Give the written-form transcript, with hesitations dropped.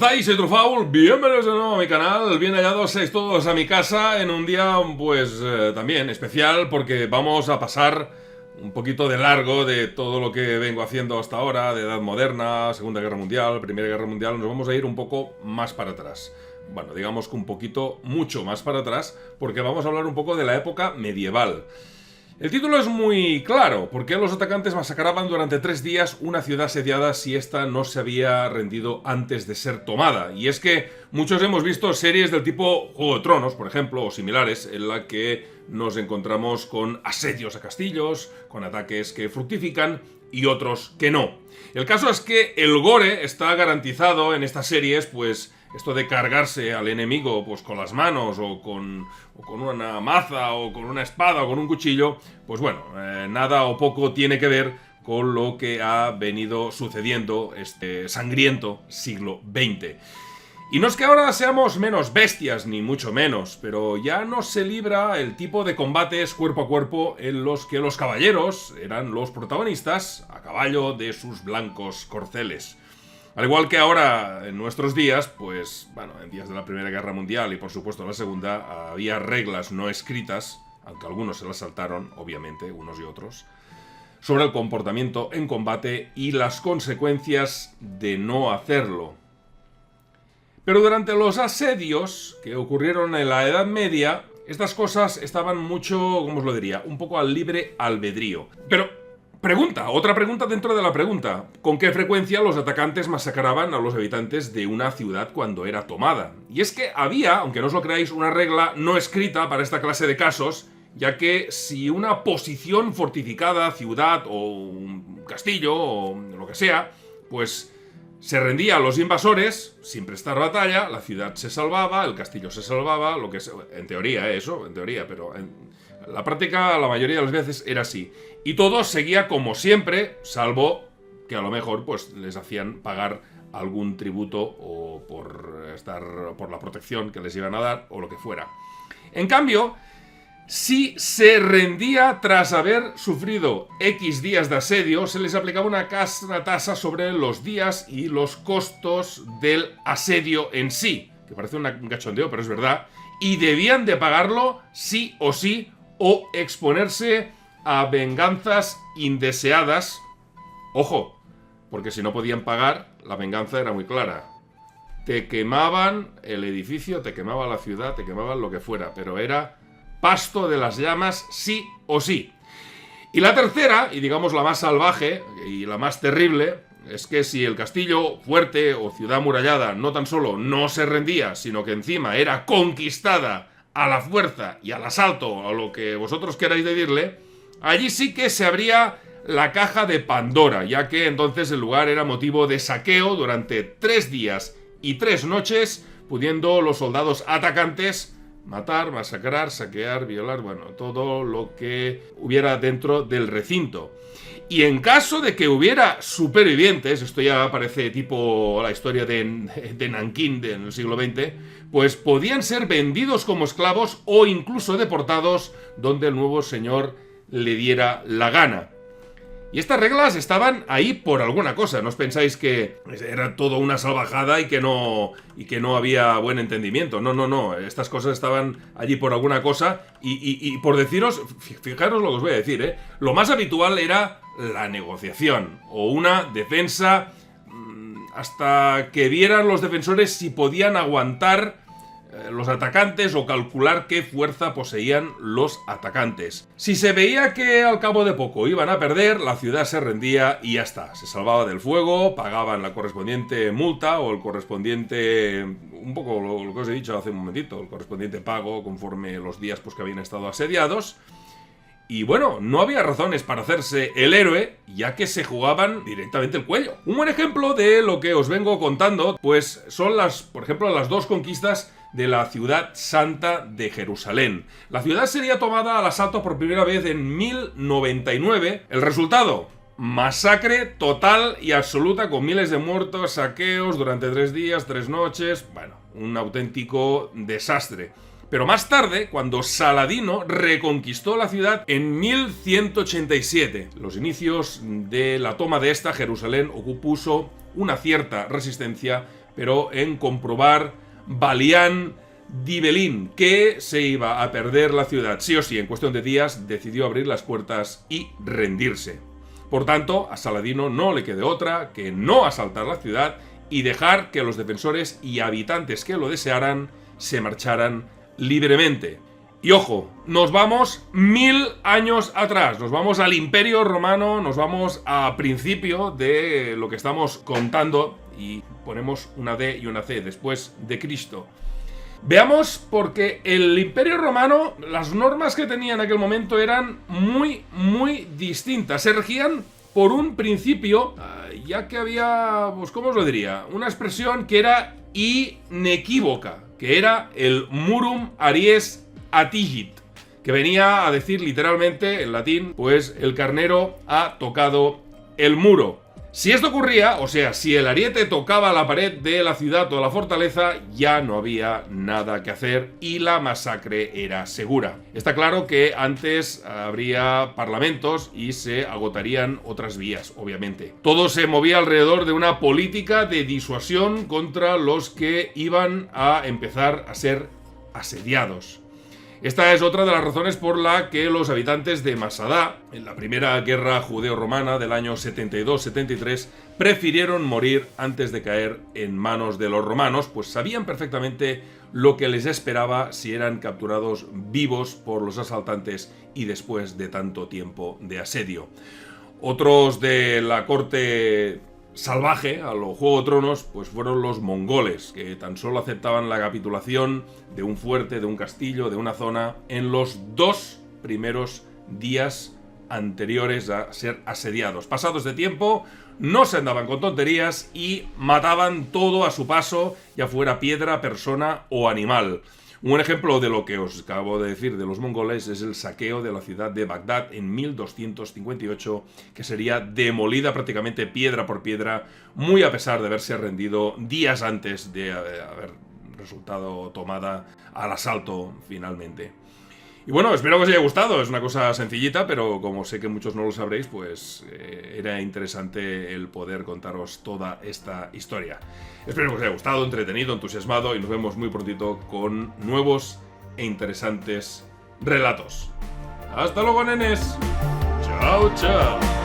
estáis? Soy Trufaul, bienvenidos de nuevo a mi canal, bien hallados seis todos a mi casa en un día pues también especial porque vamos a pasar un poquito de largo de todo lo que vengo haciendo hasta ahora, de Edad Moderna, Segunda Guerra Mundial, Primera Guerra Mundial, nos vamos a ir un poco más para atrás. Bueno, digamos que un poquito, mucho más para atrás, porque vamos a hablar un poco de la época medieval. El título es muy claro, ¿por qué los atacantes masacraban durante 3 días una ciudad asediada si ésta no se había rendido antes de ser tomada? Y es que muchos hemos visto series del tipo Juego de Tronos, por ejemplo, o similares, en la que nos encontramos con asedios a castillos, con ataques que fructifican y otros que no. El caso es que el gore está garantizado en estas series, pues esto de cargarse al enemigo pues con las manos o con una maza o con una espada o con un cuchillo, pues bueno, nada o poco tiene que ver con lo que ha venido sucediendo este sangriento siglo XX. Y no es que ahora seamos menos bestias, ni mucho menos, pero ya no se libra el tipo de combates cuerpo a cuerpo en los que los caballeros eran los protagonistas a caballo de sus blancos corceles. Al igual que ahora, en nuestros días, pues, bueno, en días de la Primera Guerra Mundial y por supuesto la Segunda, había reglas no escritas, aunque algunos se las saltaron, obviamente, unos y otros, sobre el comportamiento en combate y las consecuencias de no hacerlo. Pero durante los asedios que ocurrieron en la Edad Media, estas cosas estaban mucho, ¿cómo os lo diría?, un poco al libre albedrío. Pero otra pregunta dentro de la pregunta. ¿Con qué frecuencia los atacantes masacraban a los habitantes de una ciudad cuando era tomada? Y es que había, aunque no os lo creáis, una regla no escrita para esta clase de casos, ya que si una posición fortificada, ciudad o un castillo o lo que sea, pues se rendía a los invasores sin prestar batalla, la ciudad se salvaba, el castillo se salvaba, lo que sea, en teoría, eso, en teoría, pero en la práctica la mayoría de las veces era así. Y todo seguía como siempre, salvo que a lo mejor pues les hacían pagar algún tributo o por la protección que les iban a dar o lo que fuera. En cambio, si se rendía tras haber sufrido X días de asedio, se les aplicaba una tasa sobre los días y los costos del asedio en sí, que parece un cachondeo, pero es verdad, y debían de pagarlo sí, o exponerse a venganzas indeseadas. Ojo, porque si no podían pagar, la venganza era muy clara. Te quemaban el edificio, te quemaban la ciudad, te quemaban lo que fuera, pero era pasto de las llamas sí o sí. Y la tercera, y digamos la más salvaje y la más terrible, es que si el castillo fuerte o ciudad amurallada no tan solo no se rendía, sino que encima era conquistada a la fuerza y al asalto, a lo que vosotros queráis decirle, allí sí que se abría la caja de Pandora, ya que entonces el lugar era motivo de saqueo durante 3 días y 3 noches, pudiendo los soldados atacantes matar, masacrar, saquear, violar, bueno, todo lo que hubiera dentro del recinto. Y en caso de que hubiera supervivientes, esto ya parece tipo la historia de Nankín en el siglo XX, pues podían ser vendidos como esclavos o incluso deportados donde el nuevo señor le diera la gana. Y estas reglas estaban ahí por alguna cosa, no os pensáis que era todo una salvajada y que no había buen entendimiento. No, estas cosas estaban allí por alguna cosa y por deciros, fijaros lo que os voy a decir, lo más habitual era la negociación o una defensa hasta que vieran los defensores si podían aguantar los atacantes o calcular qué fuerza poseían los atacantes. Si se veía que al cabo de poco iban a perder, la ciudad se rendía y ya está. Se salvaba del fuego, pagaban la correspondiente multa o el correspondiente, un poco lo que os he dicho hace un momentito, el correspondiente pago conforme los días pues, que habían estado asediados. Y bueno, no había razones para hacerse el héroe, ya que se jugaban directamente el cuello. Un buen ejemplo de lo que os vengo contando, pues son por ejemplo, las 2 conquistas de la ciudad santa de Jerusalén. La ciudad sería tomada al asalto por primera vez en 1099. El resultado: masacre total y absoluta con miles de muertos, saqueos durante 3 días, 3 noches. Bueno, un auténtico desastre. Pero más tarde, cuando Saladino reconquistó la ciudad en 1187, los inicios de la toma de esta, Jerusalén puso una cierta resistencia, pero en comprobar Balián d'Ibelín, que se iba a perder la ciudad. Sí o sí, en cuestión de días decidió abrir las puertas y rendirse. Por tanto, a Saladino no le quede otra que no asaltar la ciudad y dejar que los defensores y habitantes que lo desearan se marcharan libremente. Y ojo, nos vamos 1000 años atrás, nos vamos al Imperio Romano, nos vamos a principio de lo que estamos contando y ponemos una D y una C, después de Cristo. Veamos, porque el Imperio Romano, las normas que tenía en aquel momento eran muy distintas. Se regían por un principio, ya que había, pues ¿cómo os lo diría? Una expresión que era inequívoca, que era el murum aries attigit, que venía a decir literalmente en latín, pues el carnero ha tocado el muro. Si esto ocurría, o sea, si el ariete tocaba la pared de la ciudad o la fortaleza, ya no había nada que hacer y la masacre era segura. Está claro que antes habría parlamentos y se agotarían otras vías, obviamente. Todo se movía alrededor de una política de disuasión contra los que iban a empezar a ser asediados. Esta es otra de las razones por la que los habitantes de Masada, en la primera guerra judeo-romana del año 72-73, prefirieron morir antes de caer en manos de los romanos, pues sabían perfectamente lo que les esperaba si eran capturados vivos por los asaltantes y después de tanto tiempo de asedio. Otros de la corte salvaje, a lo Juego de Tronos, pues fueron los mongoles, que tan solo aceptaban la capitulación de un fuerte, de un castillo, de una zona, en los 2 primeros días anteriores a ser asediados. Pasados de tiempo, no se andaban con tonterías y mataban todo a su paso, ya fuera piedra, persona o animal. Un ejemplo de lo que os acabo de decir de los mongoles es el saqueo de la ciudad de Bagdad en 1258, que sería demolida prácticamente piedra por piedra, muy a pesar de haberse rendido días antes de haber resultado tomada al asalto finalmente. Y bueno, espero que os haya gustado, es una cosa sencillita, pero como sé que muchos no lo sabréis, pues era interesante el poder contaros toda esta historia. Espero que os haya gustado, entretenido, entusiasmado y nos vemos muy prontito con nuevos e interesantes relatos. ¡Hasta luego, nenes! ¡Chao, chao!